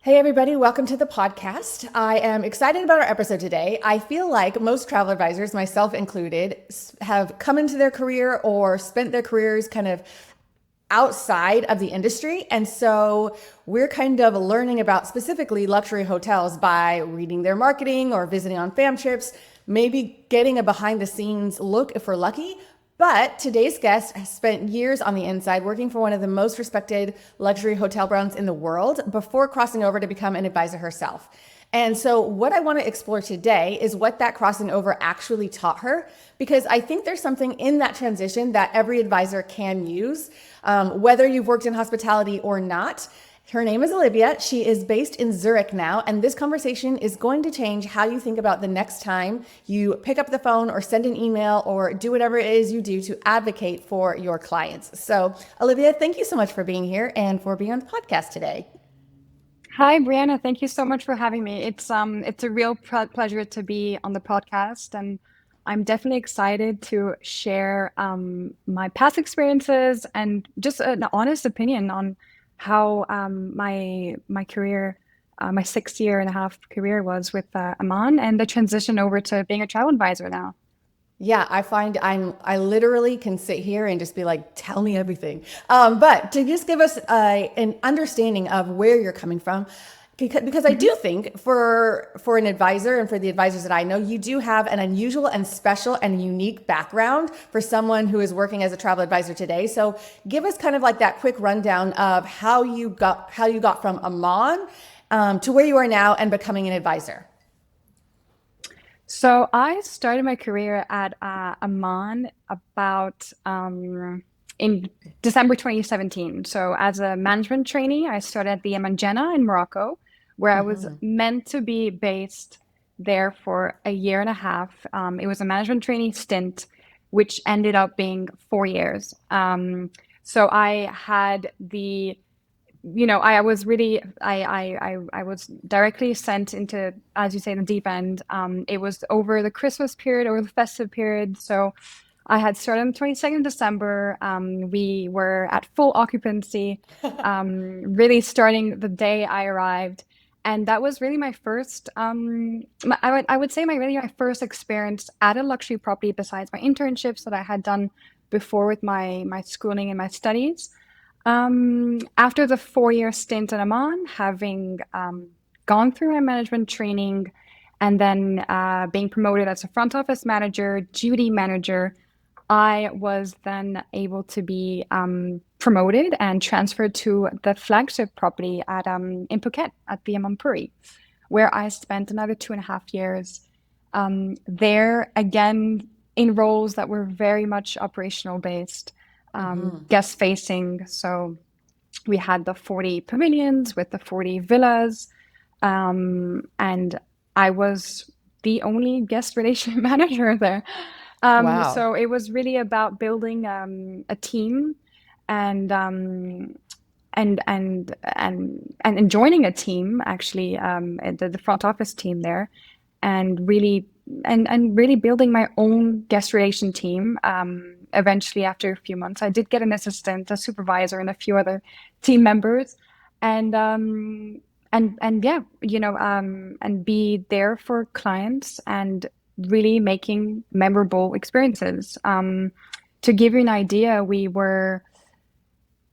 Hey, everybody, welcome to the podcast. I am excited about our episode today. I feel like most travel advisors, myself included, have come into their career or spent their careers kind of outside of the industry. And so we're kind of learning about specifically luxury hotels by reading their marketing or visiting on fam trips, maybe getting a behind the scenes look if we're lucky. But today's guest has spent years on the inside working for one of the most respected luxury hotel brands in the world before crossing over to become an advisor herself. And so, what I want to explore today is what that crossing over actually taught her, because I think there's something in that transition that every advisor can use, whether you've worked in hospitality or not. Her name is Olivia. She is based in Zurich now, and this conversation is going to change how you think about the next time you pick up the phone or send an email or do whatever it is you do to advocate for your clients. So, Olivia, thank you so much for being here and for being on the podcast today. Hi, Brianna. Thank you so much for having me. It's a real pleasure to be on the podcast, and I'm definitely excited to share my past experiences and just an honest opinion on how my career, my 6 year and a half career was with Aman and the transition over to being a travel advisor now. Yeah, I find I literally can sit here and just be like, tell me everything. But to just give us an understanding of where you're coming from, because I do think for an advisor and for the advisors that I know, you do have an unusual and special and unique background for someone who is working as a travel advisor today. So give us kind of like that quick rundown of how you got from Amman to where you are now and becoming an advisor. So I started my career at Amman about in December 2017. So as a management trainee, I started at the Aman in Morocco, where I was meant to be based there for a year and a half. It was a management trainee stint, which ended up being 4 years. So I had I was really I was directly sent into, as you say, the deep end. It was over the Christmas period, over the festive period. So I had started on the 22nd of December. We were at full occupancy, really starting the day I arrived. And that was really my first, I would say my first experience at a luxury property besides my internships that I had done before with my schooling and my studies. After the 4 year stint at Amman, having gone through my management training and then being promoted as a front office manager, duty manager, I was then able to be promoted and transferred to the flagship property at in Phuket at the Amman, where I spent another 2.5 years there again in roles that were very much operational based, guest facing. So we had the 40 pavilions with the 40 villas, and I was the only guest relation manager there. Wow. So it was really about building a team and and joining a team actually, the front office team there, and really building my own guest relation team. Eventually, after a few months, I did get an assistant, a supervisor, and a few other team members, and yeah, and be there for clients and really making memorable experiences. To give you an idea, we were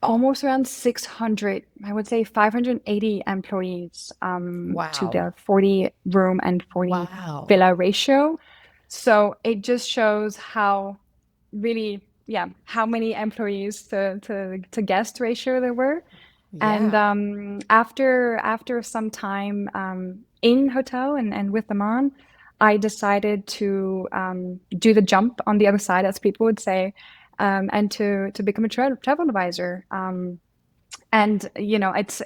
almost around 600, I would say 580 employees, to Wow. the 40 room and 40 Wow. villa ratio. So it just shows how really, yeah, how many employees to guest ratio there were. And Yeah. after some time in hotel and with them on, I decided to do the jump on the other side, as people would say, and to become a travel advisor. And it's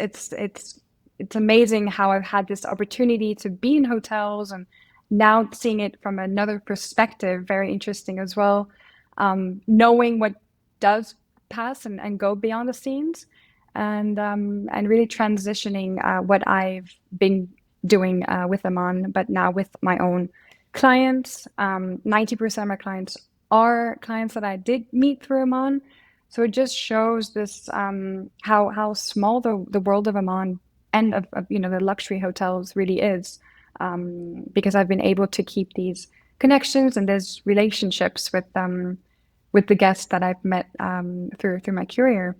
amazing how I've had this opportunity to be in hotels and now seeing it from another perspective, very interesting as well. Knowing what does pass and go beyond the scenes, and really transitioning what I've been doing with them on, but now with my own clients. 90% of my clients are clients that I did meet through Amman. So it just shows this how small the world of Amman end of the luxury hotels really is, because I've been able to keep these connections and these relationships with the guests that I've met through my career.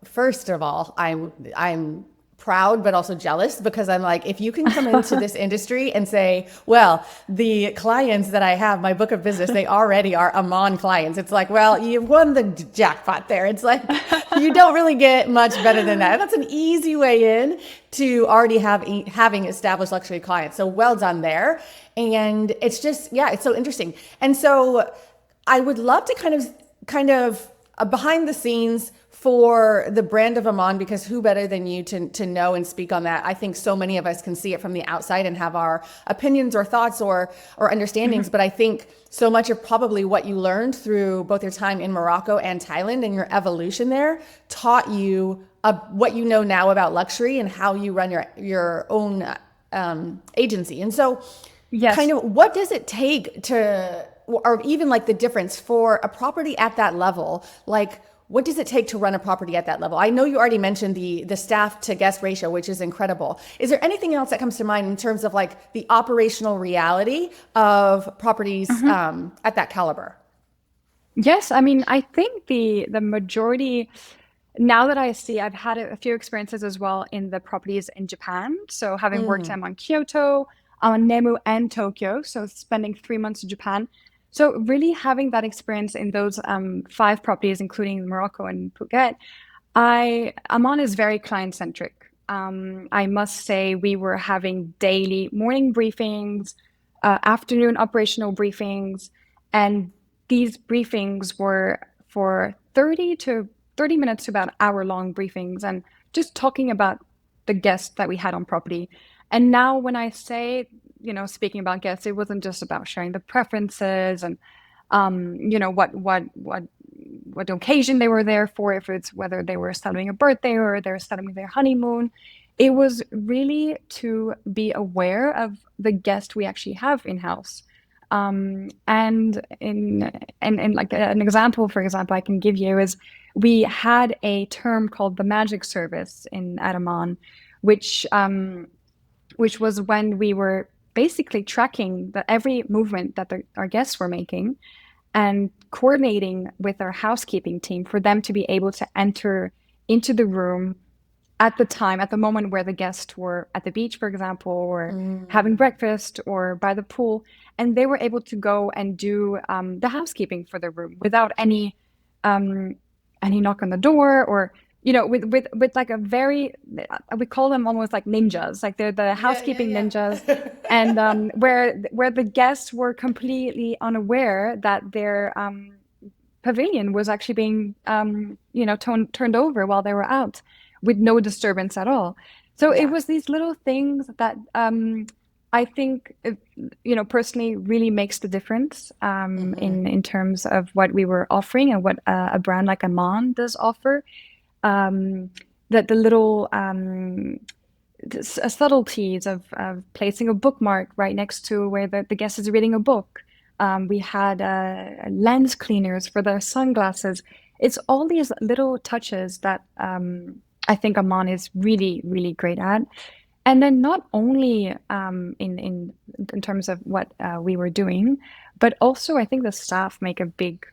First of all, I'm proud but also jealous because I'm like, if you can come into this industry and say, well, the clients that I have, my book of business, they already are Aman clients. It's like, well, you won the jackpot there. It's like, you don't really get much better than that. That's an easy way in to already having established luxury clients. So well done there. And it's just, yeah, it's so interesting. And so I would love to kind of behind the scenes for the brand of Aman, because who better than you to know and speak on that? I think so many of us can see it from the outside and have our opinions or thoughts or understandings. But I think so much of probably what you learned through both your time in Morocco and Thailand and your evolution there taught you what you know now about luxury and how you run your own agency. And so Yes. kind of what does it take to, or even like the difference for a property at that level? Like, what does it take to run a property at that level? I know you already mentioned the staff to guest ratio, which is incredible. Is there anything else that comes to mind in terms of like the operational reality of properties at that caliber? Yes, I mean, I think the majority, now that I see, I've had a few experiences as well in the properties in Japan. So having worked on Kyoto, on Nemu, and Tokyo, so spending 3 months in Japan. So really having that experience in those 5 properties, including Morocco and Phuket, Amman is very client-centric. I must say we were having daily morning briefings, afternoon operational briefings, and these briefings were for 30 minutes to about hour-long briefings and just talking about the guests that we had on property. And now when I say, speaking about guests, it wasn't just about sharing the preferences and, what occasion they were there for, if it's whether they were celebrating a birthday or they're celebrating their honeymoon. It was really to be aware of the guest we actually have in-house. And like an example, for example, I can give you is we had a term called the magic service in Ataman, which was when we were basically tracking every movement that our guests were making and coordinating with our housekeeping team for them to be able to enter into the room at the moment where the guests were at the beach, for example, or having breakfast or by the pool, and they were able to go and do the housekeeping for the room without any knock on the door or with like a very, we call them almost like ninjas, like they're the housekeeping ninjas, and where the guests were completely unaware that their pavilion was actually being turned over while they were out with no disturbance at all. So it was these little things that I think personally really makes the difference in terms of what we were offering and what a brand like Aman does offer. That the little subtleties of placing a bookmark right next to where the guest is reading a book. We had lens cleaners for their sunglasses. It's all these little touches that I think Aman is really, really great at. And then not only in terms of what we were doing, but also I think the staff make a big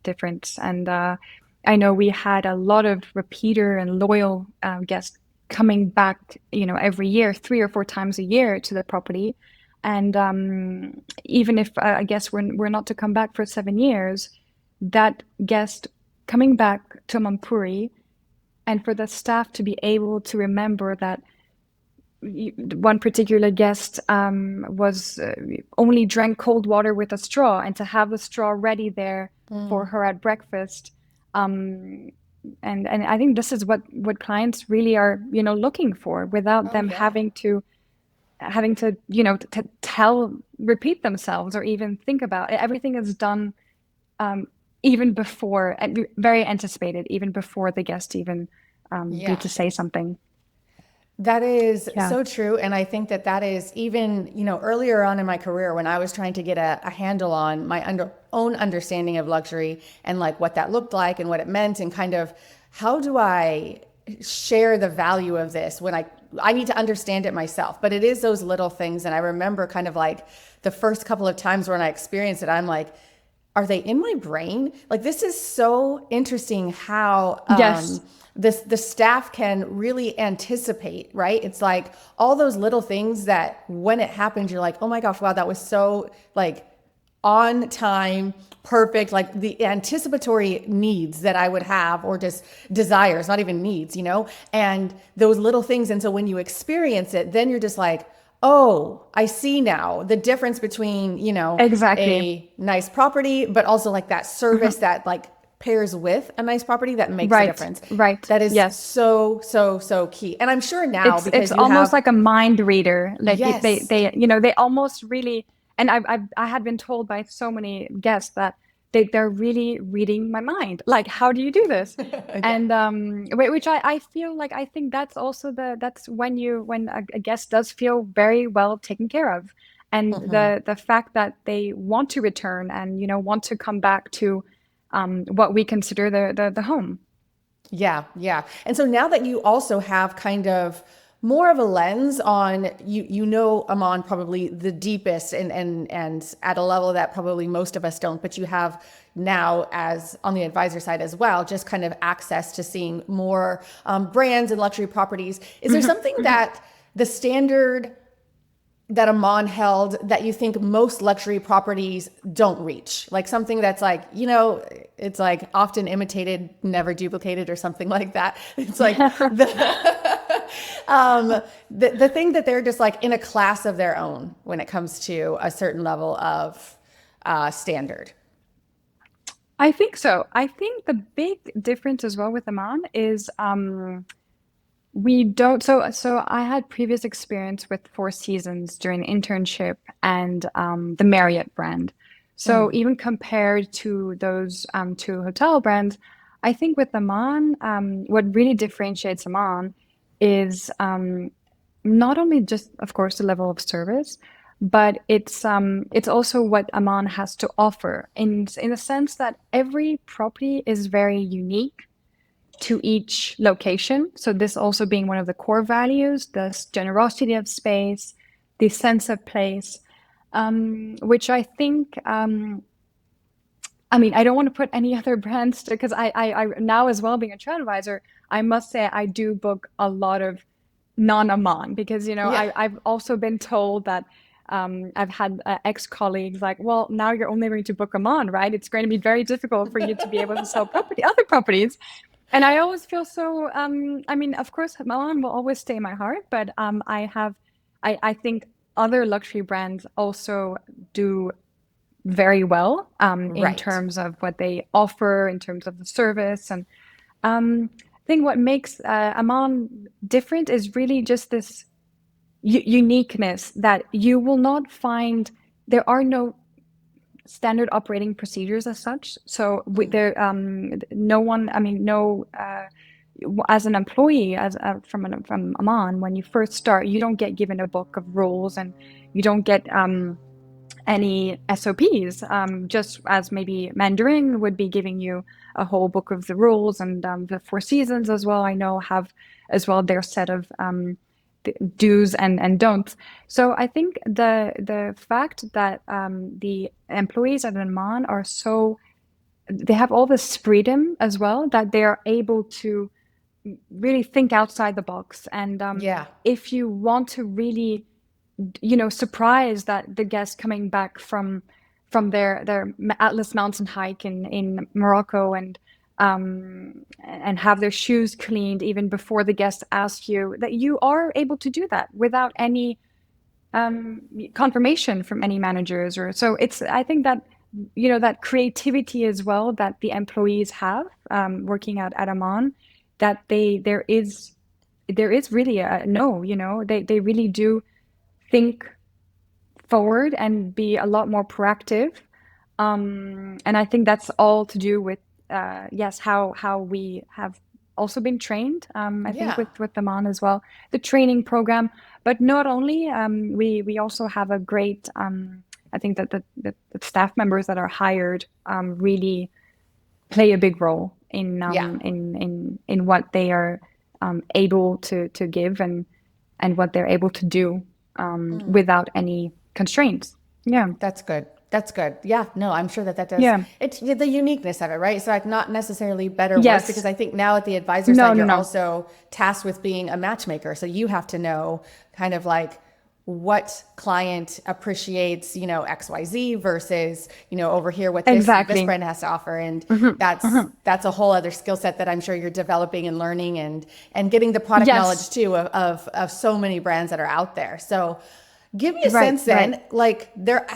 difference. And I know we had a lot of repeater and loyal guests coming back, every year, 3 or 4 times a year to the property. And even if I guess we're not to come back for 7 years, that guest coming back to Mampuri, and for the staff to be able to remember that one particular guest was only drank cold water with a straw, and to have the straw ready there for her at breakfast. And I think this is what clients really are looking for, without them having to repeat themselves or even think about it. Everything is done even before, very anticipated, even before the guest even need to say something. That is so true. And I think that is even, earlier on in my career when I was trying to get a handle on my own understanding of luxury and like what that looked like and what it meant and kind of how do I share the value of this when I need to understand it myself. But it is those little things. And I remember kind of like the first couple of times when I experienced it, I'm like, are they in my brain? Like, this is so interesting how Yes. the staff can really anticipate, right? It's like all those little things that when it happens, you're like, oh my gosh, wow, that was so like on time, perfect, like the anticipatory needs that I would have, or just desires, not even needs, and those little things. And so when you experience it, then you're just like, oh, I see now the difference between, Exactly. a nice property, but also like that service Mhm. that like pairs with a nice property that makes a Right. difference. Right. That is Yes. so, so, so key. And I'm sure now It's because you almost have, like a mind reader. Like yes, they almost really, and I had been told by so many guests that they're really reading my mind. Like, how do you do this? yeah. And which I feel like, I think that's also that's when a guest does feel very well taken care of, and Mhm. the fact that they want to return and want to come back to what we consider the home. Yeah, yeah. And so now that you also have kind of more of a lens on Amon probably the deepest and at a level that probably most of us don't, but you have now as on the advisor side as well, just kind of access to seeing more brands and luxury properties. Is there something that the standard that Amon held that you think most luxury properties don't reach? Like something that's like, it's like often imitated, never duplicated or something like that. It's like the thing that they're just like in a class of their own when it comes to a certain level of standard. I think so. I think the big difference as well with Aman is we don't so I had previous experience with Four Seasons during internship and the Marriott brand. So Mm, even compared to those two hotel brands, I think with Aman, what really differentiates Aman is not only just, of course, the level of service, but it's also what Aman has to offer in the sense that every property is very unique to each location. So this also being one of the core values, the generosity of space, the sense of place, which I think, I mean, I don't want to put any other brands because I now as well being a travel advisor, I must say I do book a lot of non-Aman because yeah. I've also been told that I've had ex-colleagues like, well, now you're only going to book Aman, right? It's going to be very difficult for you to be able to sell other properties. And I always feel so, I mean, of course, Milan will always stay in my heart, but I think other luxury brands also do very well in Right. terms of what they offer, in terms of the service. And I think what makes Aman different is really just this uniqueness that you will not find. There are no standard operating procedures as such. So Mm, there, no one, I mean, no, as an employee, from Aman, when you first start, you don't get given a book of rules and you don't get any SOPs. Just as maybe Mandarin would be giving you a whole book of the rules, and the Four Seasons as well, I know have as well their set of do's and don'ts. So I think the fact that the employees at Aman are so they have all this freedom as well that they are able to really think outside the box. And yeah. if you want to really, surprise that the guest coming back from their Atlas Mountain hike in Morocco and have their shoes cleaned even before the guest asks you, that you are able to do that without any confirmation from any managers. Or so it's, I think that that creativity as well that the employees have working at Aman, that there is really a no, they really do think forward and be a lot more proactive. And I think that's all to do with yes, how we have also been trained. I think Yeah. with Aman as well, the training program. But not only, we also have a great. I think that the staff members that are hired really play a big role Yeah. in what they are able to give and what they're able to do without any constraints. Yeah. That's good. That's good. Yeah, no, I'm sure that that does. Yeah. It's the uniqueness of it, right? So like not necessarily better or worse, because Yes. I think now at the advisor No, side, no, you're no. also tasked with being a matchmaker. So you have to know kind of like what client appreciates, XYZ versus, over here what this Exactly. brand has to offer. And that's a whole other skill set that I'm sure you're developing and learning and getting the product knowledge Yes. too of so many brands that are out there. So give me a Right, sense right. then, like there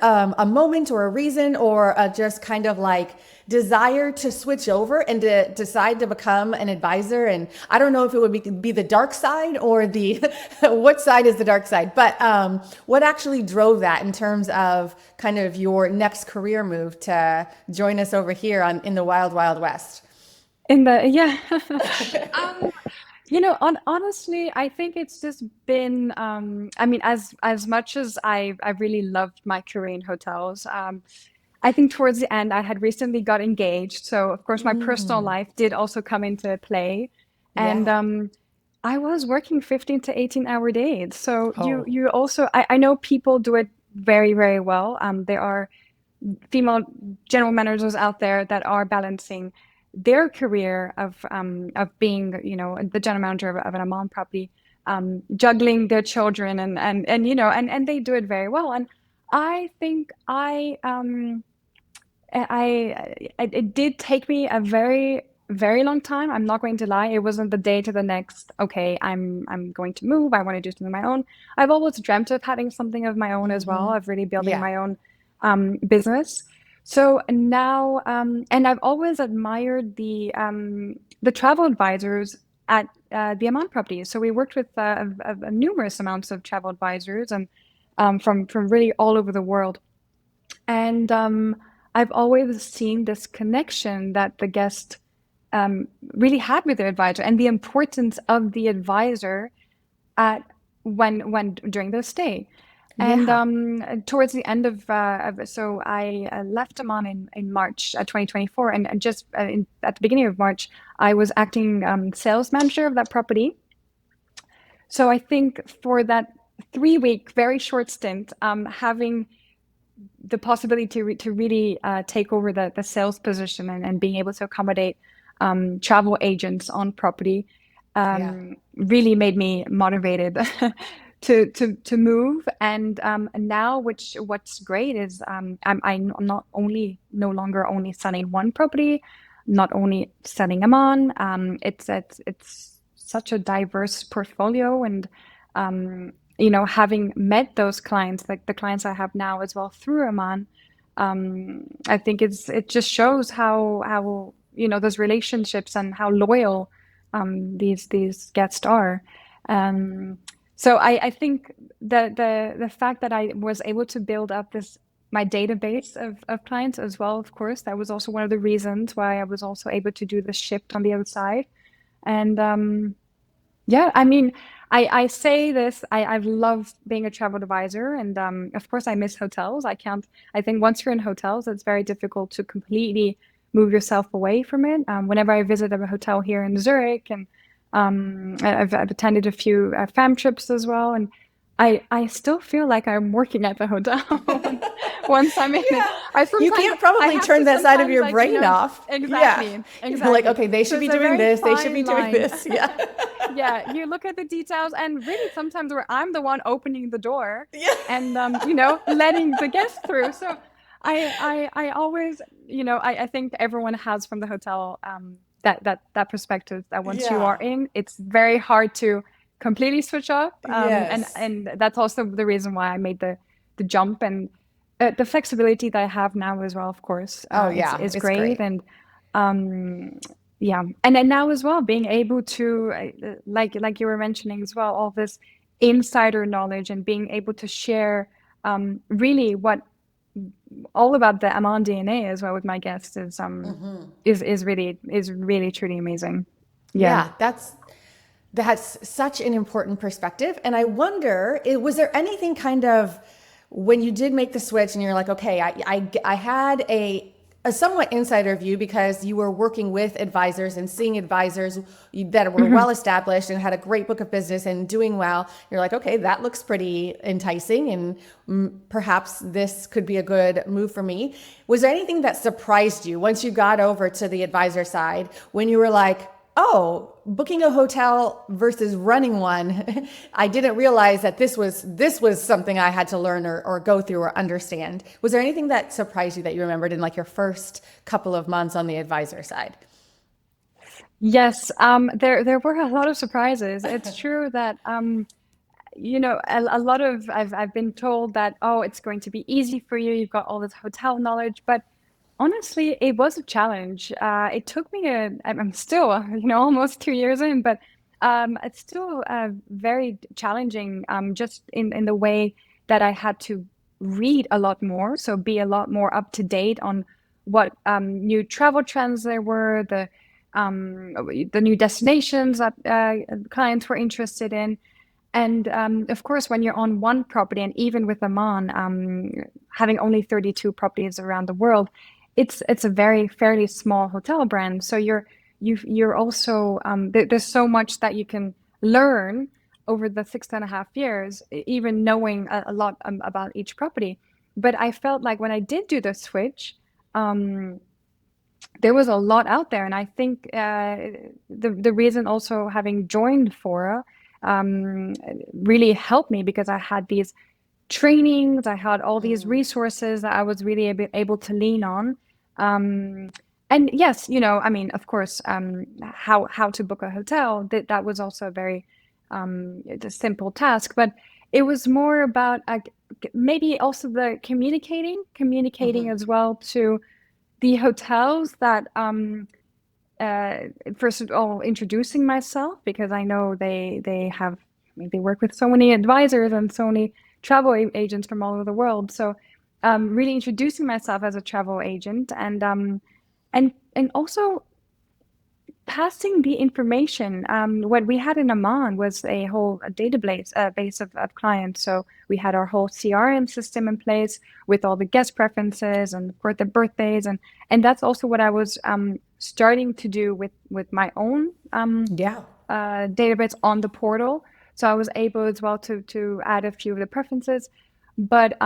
a moment or a reason or just kind of like desire to switch over and to decide to become an advisor? And I don't know if it would be the dark side or the what side is the dark side, but what actually drove that in terms of kind of your next career move to join us over here in the wild, wild west? In the yeah. um, honestly, I think it's just been I mean, as much as I really loved my career in hotels, I think towards the end I had recently got engaged. So of course my personal life did also come into play. And Yeah. I was working 15 to 18-hour days. So Oh, you also I know people do it very, very well. There are female general managers out there that are balancing their career of being, the general manager of an Amman property, juggling their children and they do it very well. And I think it did take me a very, very long time. I'm not going to lie. It wasn't the day to the next, okay, I'm going to move. I want to do something of my own. I've always dreamt of having something of my own as well, of really building yeah. my own business. So now, and I've always admired the travel advisors at the Aman properties. So we worked with numerous amounts of travel advisors and from really all over the world. And I've always seen this connection that the guest really had with their advisor and the importance of the advisor at when during their stay. And Yeah. towards the end so I left Oman in March 2024, and just at the beginning of March, I was acting sales manager of that property. So I think for that 3-week, very short stint, having the possibility to really take over the sales position and being able to accommodate travel agents on property Yeah. really made me motivated to move. And now, what's great is I'm not only no longer only selling one property, not only selling Amman. It's such a diverse portfolio, and having met those clients, like the clients I have now as well through Amman, I think it just shows how those relationships and how loyal these guests are. Um, so I think the fact that I was able to build up my database of clients as well, of course, that was also one of the reasons why I was also able to do the shift on the other side. And yeah, I mean, I say this, I've loved being a travel advisor, and of course I miss hotels. I think once you're in hotels, it's very difficult to completely move yourself away from it. Whenever I visit a hotel here in Zurich, and I've attended a few fam trips as well, and I still feel like I'm working at the hotel once I'm in it. Yeah. You can't probably turn that side of your brain off. Yeah. Exactly, You're like, okay, they So should be it's a doing very this. They should be fine doing line. this. Yeah. Yeah, you look at the details, and really sometimes where I'm the one opening the door Yeah. and letting the guest through. So I always, I think everyone has from the hotel that perspective that once you are Yeah. in, it's very hard to completely switch off. Yes. And that's also the reason why I made the jump, and the flexibility that I have now as well, of course, Oh, is yeah. is It's great. great. And yeah, and then now as well, being able to like you were mentioning as well, all this insider knowledge and being able to share really what all about the Amman DNA as well with my guests is really truly amazing. Yeah. Yeah. That's such an important perspective. And I wonder, was there anything kind of when you did make the switch and you're like, okay, I had a somewhat insider view because you were working with advisors and seeing advisors that were Mhm. well established and had a great book of business and doing well. You're like, okay, that looks pretty enticing, and perhaps this could be a good move for me. Was there anything that surprised you once you got over to the advisor side when you were like, oh, booking a hotel versus running one, I didn't realize that this was something I had to learn or go through or understand. Was there anything that surprised you that you remembered in like your first couple of months on the advisor side? Yes, there were a lot of surprises. It's true that a lot of I've been told that, oh, it's going to be easy for you. You've got all this hotel knowledge, but honestly, it was a challenge. It took me I'm still, almost 2 years in, but it's still very challenging, just in the way that I had to read a lot more, so be a lot more up to date on what new travel trends there were, the new destinations that clients were interested in. And of course, when you're on one property, and even with Aman, having only 32 properties around the world, it's a very fairly small hotel brand. So you're also there's so much that you can learn over the 6.5 years, even knowing a lot about each property. But I felt like when I did do the switch, um, there was a lot out there, and I think the reason also having joined Fora really helped me because I had these trainings, I had all these resources that I was really able to lean on. Um, and yes, I mean, of course, how to book a hotel, that was also a very it's a simple task, but it was more about maybe also the communicating as well to the hotels that uh, first of all introducing myself, because I know they have, I mean, they work with so many advisors and so many travel agents from all over the world. So really introducing myself as a travel agent, and also passing the information. What we had in Amman was a whole database base of clients. So we had our whole CRM system in place with all the guest preferences and of course the birthdays, and that's also what I was starting to do with my own Yeah. database on the portal. So I was able as well to add a few of the preferences, but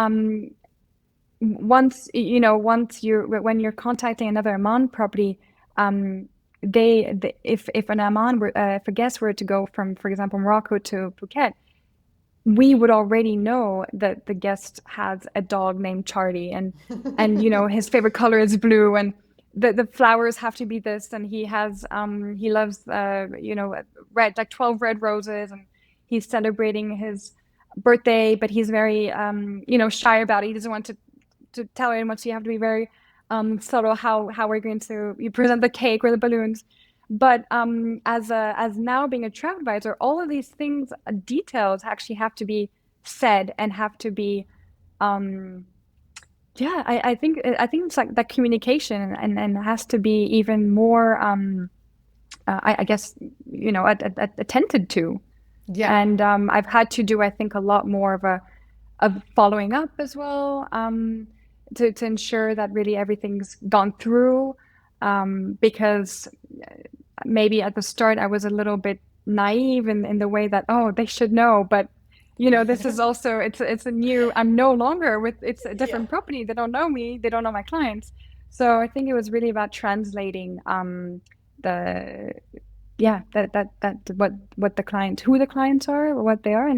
once you're when you're contacting another Amman property, um, if an Amman if a guest were to go from, for example, Morocco to Phuket, we would already know that the guest has a dog named Charlie, and his favorite color is blue, and the flowers have to be this, and he loves red, like 12 red roses, and he's celebrating his birthday, but he's very shy about it. He doesn't want to tell anyone, so you have to be very subtle how we're going to you present the cake or the balloons. But as now being a travel advisor, all of these things, details actually have to be said and have to be um, yeah. I think it's like that communication, and has to be even more I guess attended to. Yeah. And I've had to do, I think, a lot more of following up as well, to ensure that really everything's gone through, because maybe at the start I was a little bit naive in the way that, oh, they should know, but this is also, it's a new, I'm no longer with, it's a Yeah. different property. They don't know me, they don't know my clients. So I think it was really about translating the yeah, that what the client, who the clients are, what they are,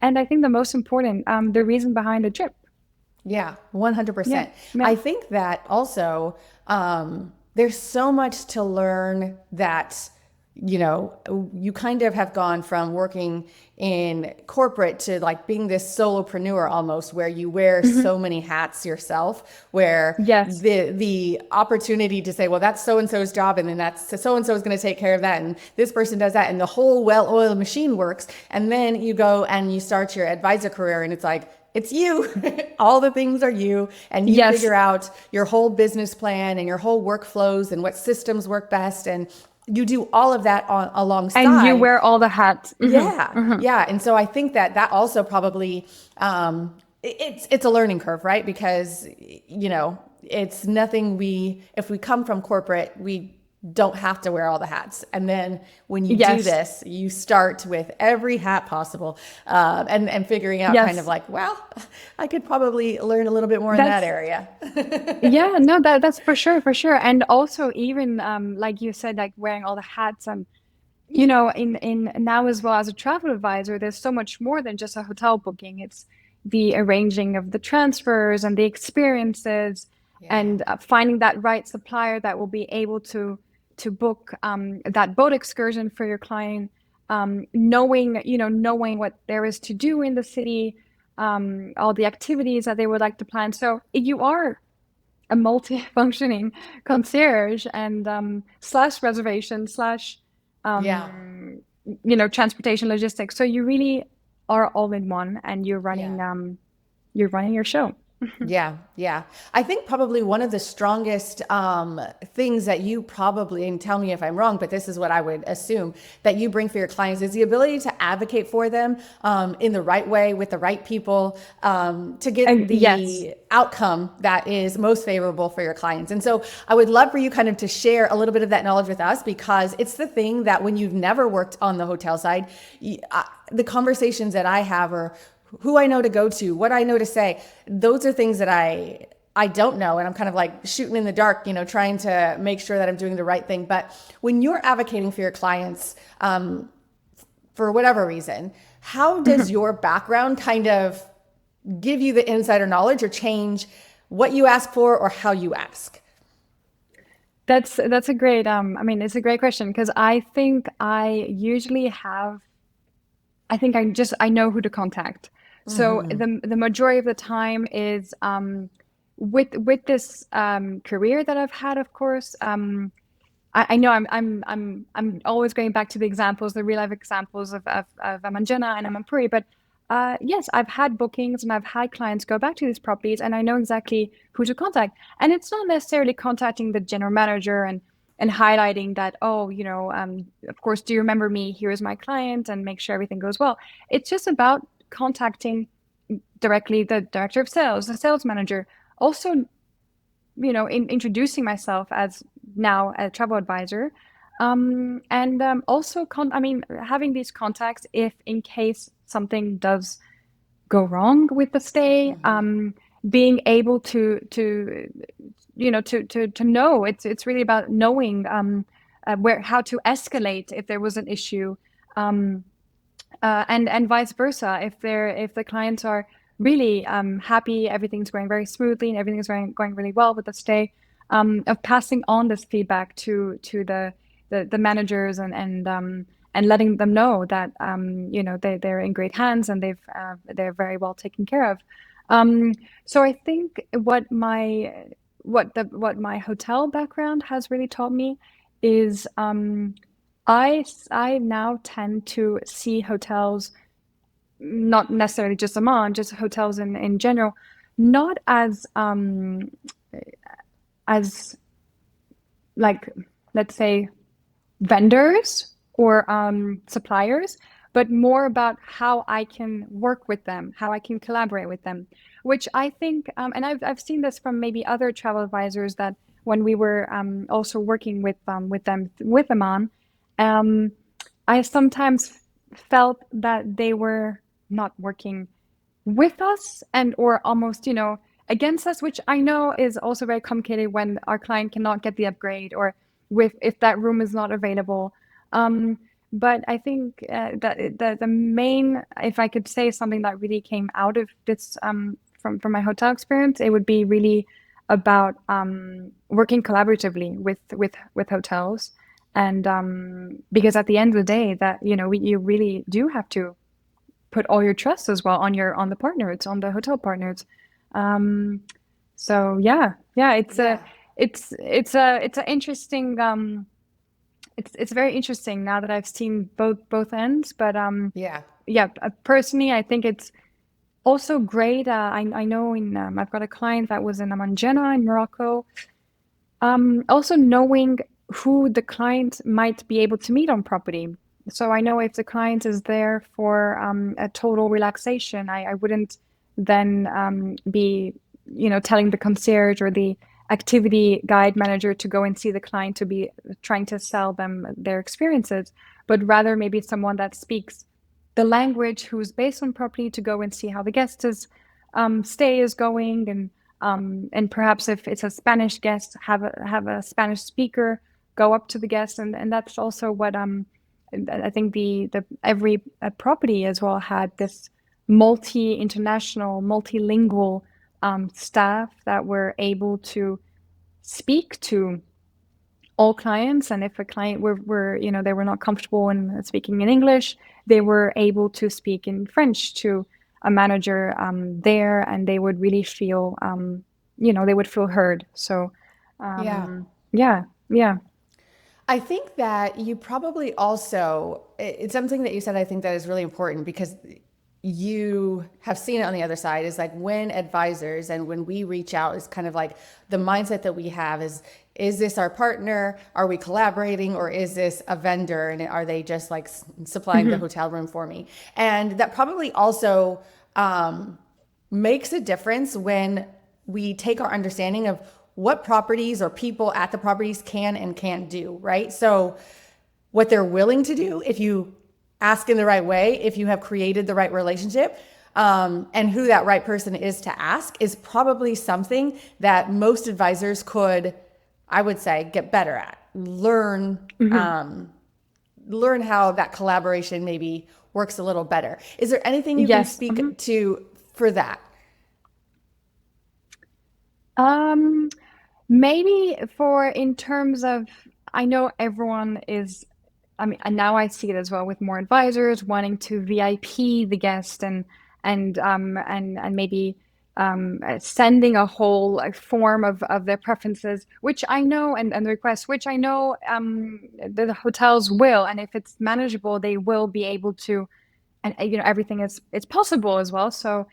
and I think the most important, the reason behind the trip. Yeah, Yeah, 100%. yeah. I think that also there's so much to learn that, you kind of have gone from working in corporate to like being this solopreneur almost, where you wear Hmm. so many hats yourself, where Yes. the opportunity to say, well, that's so and so's job, and then that's so and so is going to take care of that, and this person does that, and the whole well-oiled machine works. And then you go and you start your advisor career, and it's like, it's you. All the things are you, and you Yes. figure out your whole business plan and your whole workflows and what systems work best, and you do all of that And you alongside. wear all the hats. Hmm. Yeah, Hmm. yeah. And so I think that also probably it's a learning curve, right? Because it's nothing if we come from corporate, we don't have to wear all the hats. And then when you do Yes, this, you start with every hat possible, and figuring out kind of yes. like, well, I could probably learn a little bit more in that That's area. Yeah, no, that's for sure, for sure. And also even like you said, like wearing all the hats, in now as well as a travel advisor, there's so much more than just a hotel booking. It's the arranging of the transfers and the experiences, Yeah. and finding that right supplier that will be able to book that boat excursion for your client, knowing what there is to do in the city, all the activities that they would like to plan. So you are a multi-functioning concierge and slash reservation slash Yeah. transportation logistics. So you really are all in one, and Yeah. you're running your show. Yeah, yeah. I think probably one of the strongest things that you probably, and tell me if I'm wrong, but this is what I would assume that you bring for your clients is the ability to advocate for them in the right way with the right people to get And yes. the outcome that is most favorable for your clients. And so I would love for you kind of to share a little bit of that knowledge with us, because it's the thing that when you've never worked on the hotel side, the conversations that I have are who I know to go to, what I know to say. Those are things that I don't know, and I'm kind of like shooting in the dark, trying to make sure that I'm doing the right thing. But when you're advocating for your clients, for whatever reason, how does your background kind of give you the insider knowledge or change what you ask for or how you ask? That's a great it's a great question, because I think I usually have I think I know who to contact. So the majority of the time is with this career that I've had, of course. I know I'm always going back to the examples, the real life examples of Aman-Level and Aman-Puri, but yes, I've had bookings and I've had clients go back to these properties, and I know exactly who to contact. And it's not necessarily contacting the general manager and highlighting that, oh, of course, do you remember me? Here is my client, and make sure everything goes well. It's just about contacting directly the director of sales, the sales manager. Also, introducing myself as now a travel advisor, and also having these contacts if in case something does go wrong with the stay, being able to know. It's really about knowing where how to escalate if there was an issue, um, and vice versa. If the clients are really happy, everything's going very smoothly, and everything's going really well with the stay, of passing on this feedback to the managers, and letting them know that they're in great hands, and they're very well taken care of. So I think what my hotel background has really taught me is I now tend to see hotels, not necessarily just Amman, just hotels in general, not as like, let's say, vendors or suppliers, but more about how I can work with them, how I can collaborate with them, which I think, and I've seen this from maybe other travel advisors, that when we were also working with them with Amman, um, I sometimes felt that they were not working with us, and or almost against us, which I know is also very complicated when our client cannot get the upgrade, or with if that room is not available. But I think that the main, if I could say something that really came out of this, from my hotel experience, it would be really about working collaboratively with hotels, and because at the end of the day, that you really do have to put all your trust as well on the partners, on the hotel partners. Um, so yeah, Yeah. it's a interesting, it's very interesting now that I've seen both ends. But Yeah. yeah, personally, I think it's also great. I know I've got a client that was in Aman-Level in Morocco. Also knowing who the client might be able to meet on property. So I know if the client is there for a total relaxation, I wouldn't then be telling the concierge or activity guide manager to go and see the client to be trying to sell them their experiences, but rather maybe someone that speaks the language, who's based on property, to go and see how the guest is stay is going, and perhaps if it's a Spanish guest, have a Spanish speaker go up to the guest, and that's also what I think the every property as well had this multi-international, multilingual staff that were able to speak to all clients. And if a client were they were not comfortable in speaking in English, they were able to speak in French to a manager there, and they would really feel they would feel heard. So Yeah. yeah, yeah. I think that you probably also, it's something that you said, I think that is really important because you have seen it on the other side is like when advisors and when we reach out is kind of like the mindset that we have is this our partner? Are we collaborating, or is this a vendor? And are they just like supplying the hotel room for me? And that probably also makes a difference when we take our understanding of what properties or people at the properties can and can't do, right? So what they're willing to do if you ask in the right way, if you have created the right relationship, and who that right person is to ask is probably something that most advisors could, I would say, get better at. Learn how that collaboration maybe works a little better. Is there anything you can Yes. speak to for that? Maybe for in terms of, I know everyone is, I mean, and now I see it as well with more advisors wanting to VIP the guest, and maybe sending a whole like, form of their preferences, which I know, and the requests, which I know the hotels will, and if it's manageable, they will be able to, and everything is it's possible as well. So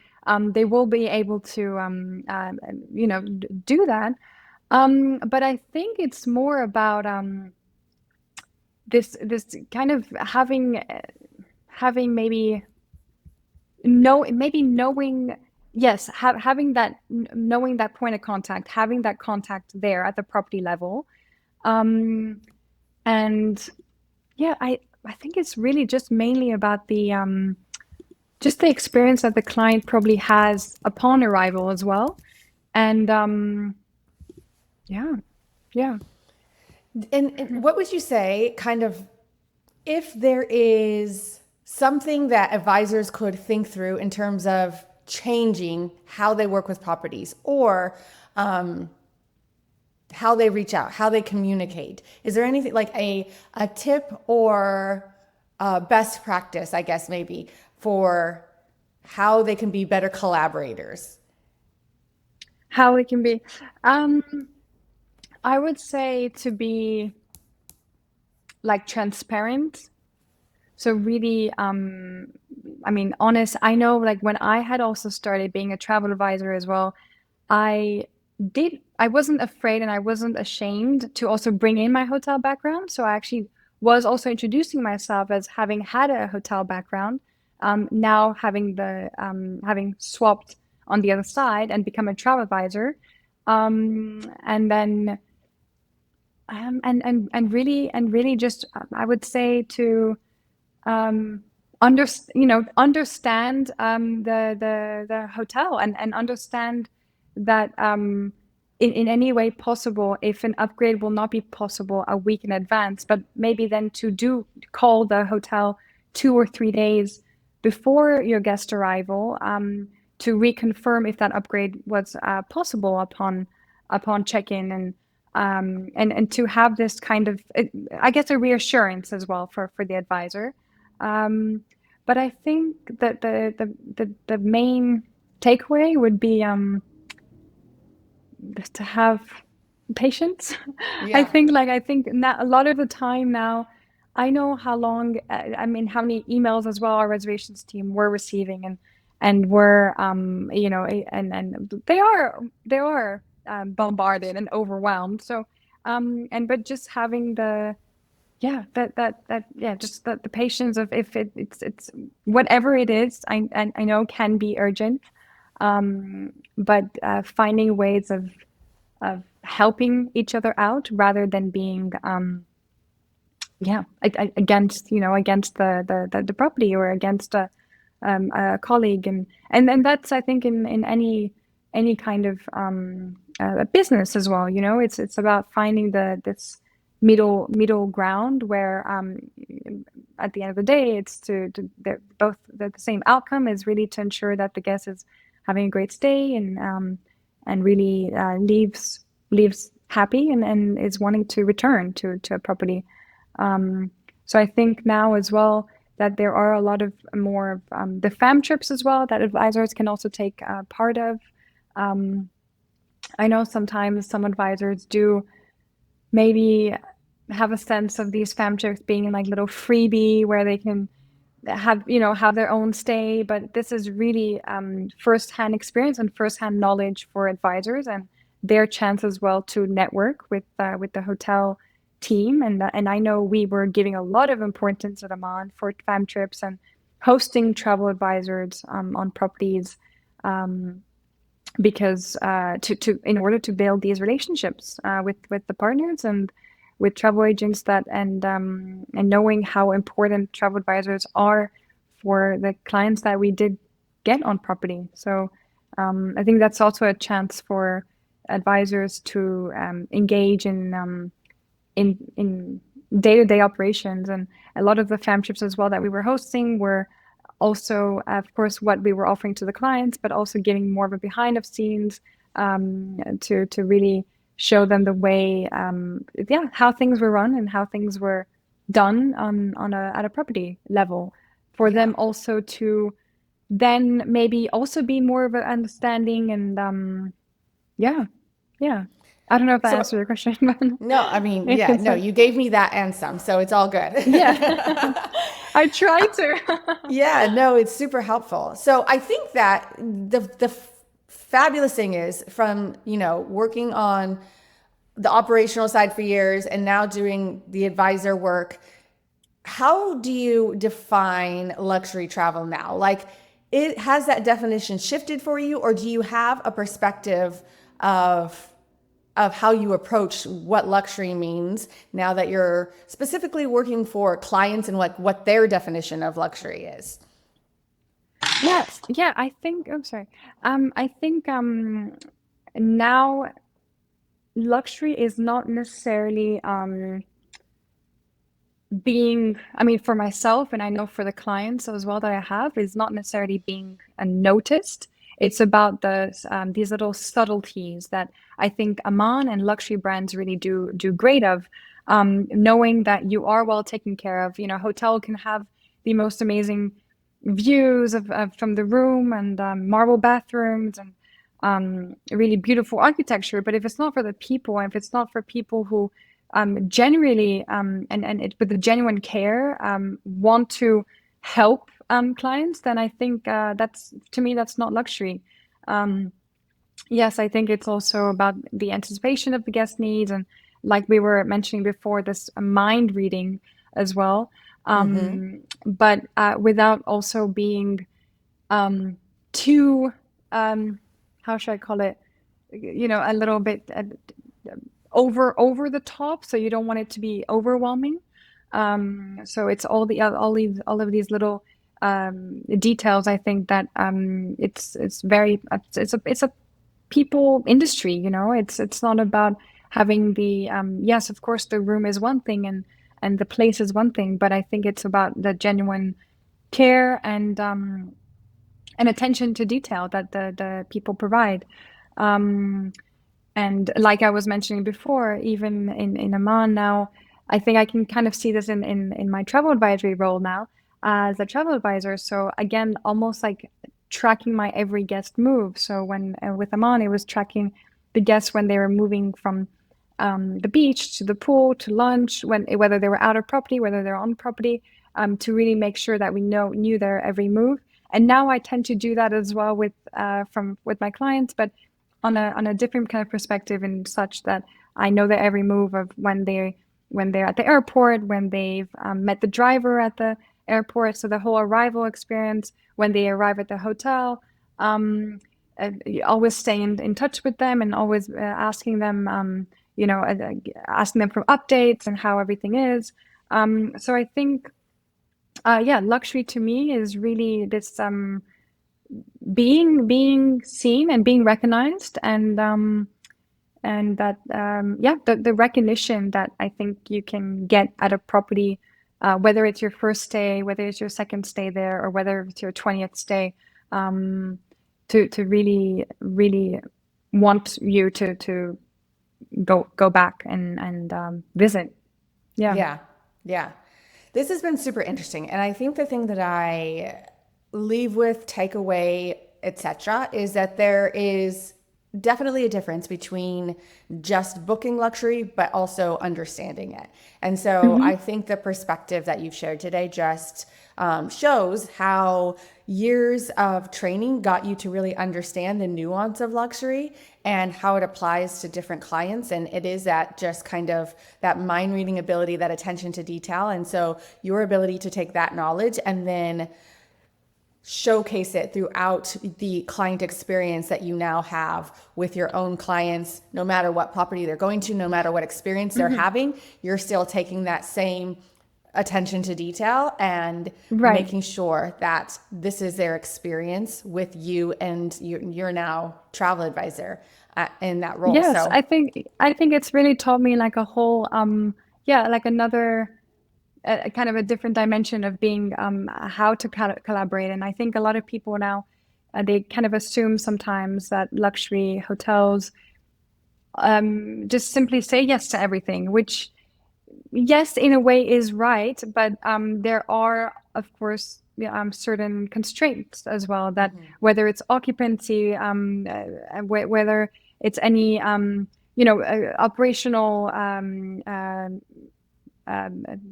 they will be able to do that. But I think it's more about this kind of having maybe knowing, yes, having that knowing that point of contact, having that contact there at the property level, um, and yeah, I think it's really just mainly about the just the experience that the client probably has upon arrival as well, and yeah, yeah. And what would you say, kind of, if there is something that advisors could think through in terms of changing how they work with properties or how they reach out, how they communicate? Is there anything like a tip or best practice, I guess, maybe for how they can be better collaborators? How it can be. Um, I would say to be like transparent. So really, I mean, honest. I know like when I had also started being a travel advisor as well, I I wasn't afraid and I wasn't ashamed to also bring in my hotel background. So I actually was also introducing myself as having had a hotel background, now having swapped on the other side and become a travel advisor. And then and really just I would say to um, understand the hotel, and understand that in any way possible, if an upgrade will not be possible a week in advance, but maybe then to do call the hotel 2 or 3 days before your guest arrival, to reconfirm if that upgrade was possible upon check-in, and to have this kind of, I guess, a reassurance as well for the advisor. Um, but I think that the main takeaway would be to have patience. Yeah. I think now, a lot of the time now, I know how long, I mean, how many emails as well our reservations team were receiving, and were and they are bombarded and overwhelmed. So and but just having the yeah that yeah just the patience of, if it's whatever it is, I know can be urgent, but finding ways of helping each other out rather than being against against the property or against a colleague. And that's, I think, in any kind of business as well. It's about finding this middle ground where at the end of the day it's both the same outcome is really to ensure that the guest is having a great stay and really leaves happy and is wanting to return to a property. So I think now as well that there are a lot of more the fam trips as well that advisors can also take part of. I know sometimes some advisors do maybe have a sense of these fam trips being like little freebie where they can have their own stay, but this is really first-hand experience and first-hand knowledge for advisors and their chance as well to network with the hotel team. And I know we were giving a lot of importance at Aman for fam trips and hosting travel advisors on properties because to in order to build these relationships with the partners and with travel agents and knowing how important travel advisors are for the clients that we did get on property. So I think that's also a chance for advisors to engage in day-to-day operations. And a lot of the fam trips as well that we were hosting were also, of course, what we were offering to the clients, but also giving more of a behind of scenes to really show them the way, how things were run and how things were done at a property level, for them also to then maybe also be more of an understanding and yeah. I don't know if that answered your question, but No, I mean, yeah, no, you gave me that and some, so it's all good. Yeah, I tried to. Yeah, no, it's super helpful. So I think that the fabulous thing is from, working on the operational side for years and now doing the advisor work, how do you define luxury travel now? Like, it has that definition shifted for you, or do you have a perspective of how you approach what luxury means now that you're specifically working for clients and like what their definition of luxury is? Yes, yeah, I think, I'm sorry. I think now luxury is not necessarily I mean, for myself, and I know for the clients as well that I have, is not necessarily being noticed. It's about these little subtleties that I think Aman and luxury brands really do great of. Knowing that you are well taken care of. Hotel can have the most amazing views from the room and marble bathrooms and really beautiful architecture. But if it's not for the people, and if it's not for people who genuinely with the genuine care want to help clients, then I think to me that's not luxury. Yes, I think it's also about the anticipation of the guest needs, and like we were mentioning before, this mind reading as well. But without also being too how should I call it? A little bit over the top, so you don't want it to be overwhelming. So it's all of these little details. I think that it's a people industry. It's not about having the yes, of course, the room is one thing and the place is one thing, but I think it's about the genuine care and attention to detail that the people provide. And like I was mentioning before, even in Amman now, I think I can kind of see this in my travel advisory role now as a travel advisor. So again, almost like tracking my every guest move. So when with Amman, it was tracking the guests when they were moving from the beach to the pool to lunch, whether they were out of property, whether they're on property, to really make sure that we knew their every move. And now I tend to do that as well with my clients, but on a different kind of perspective, in such that I know their every move of when they're at the airport, when they've met the driver at the airport, so the whole arrival experience, when they arrive at the hotel, always staying in touch with them and always asking them, asking them for updates and how everything is. So I think, luxury to me is really this being seen and being recognized, and that the recognition that I think you can get at a property, whether it's your first stay, whether it's your second stay there, or whether it's your 20th stay, to really want you to go back and visit. Yeah. Yeah. Yeah. This has been super interesting. And I think the thing that I leave with, take away, etc., is that there is definitely a difference between just booking luxury, but also understanding it. And so I think the perspective that you've shared today just shows how years of training got you to really understand the nuance of luxury and how it applies to different clients. And it is that just kind of that mind reading ability, that attention to detail. And so your ability to take that knowledge and then showcase it throughout the client experience that you now have with your own clients, no matter what property they're going to, no matter what experience they're having, you're still taking that same attention to detail and making sure that this is their experience with you, and you're now travel advisor in that role. Yes, So I think it's really taught me like a whole like another kind of a different dimension of being how to collaborate. And I think a lot of people now they kind of assume sometimes that luxury hotels just simply say yes to everything, which yes, in a way is right, but there are, of course, certain constraints as well, that whether it's occupancy, whether it's any, operational,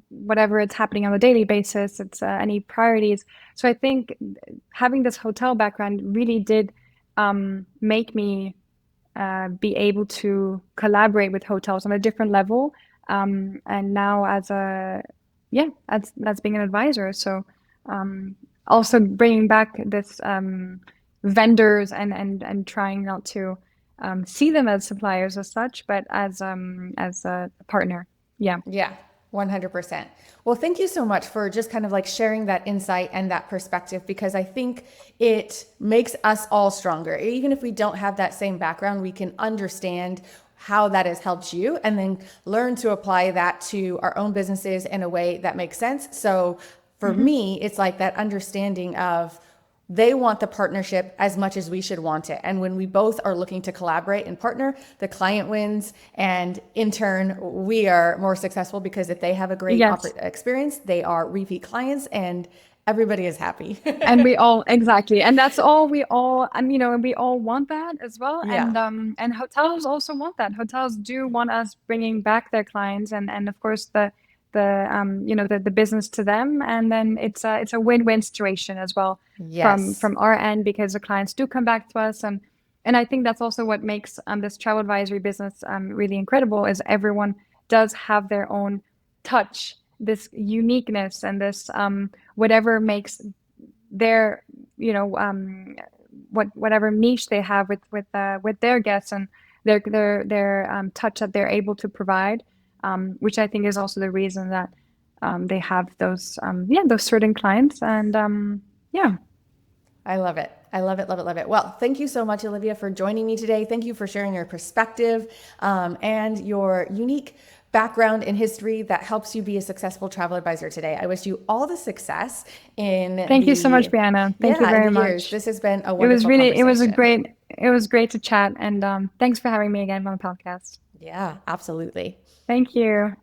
whatever it's happening on a daily basis, it's any priorities. So I think having this hotel background really did make me be able to collaborate with hotels on a different level. And now as being an advisor. So also bringing back this vendors and trying not to see them as suppliers as such, but as a partner. Yeah. yeah, 100%. Well, thank you so much for just kind of like sharing that insight and that perspective, because I think it makes us all stronger. Even if we don't have that same background, we can understand how that has helped you and then learn to apply that to our own businesses in a way that makes sense. So for me, it's like that understanding of they want the partnership as much as we should want it. And when we both are looking to collaborate and partner, the client wins. And in turn, we are more successful because if they have a great experience, they are repeat clients and everybody is happy. And we all, exactly. And that's all we all, and we all want that as well. Yeah. And hotels also want that. Hotels do want us bringing back their clients and of course the business to them, and then it's a win-win situation as well from our end, because the clients do come back to us, and I think that's also what makes this travel advisory business really incredible, is everyone does have their own touch, this uniqueness, and this whatever makes their whatever niche they have with their guests and their touch that they're able to provide. Which I think is also the reason that they have those certain clients. And I love it. I love it, love it, love it. Well, thank you so much, Olivia, for joining me today. Thank you for sharing your perspective and your unique background in history that helps you be a successful travel advisor today. I wish you all the success in Thank you so much, Brianna. Thank you very much. This has been a wonderful conversation. It was great to chat, and thanks for having me again on the podcast. Yeah, absolutely. Thank you.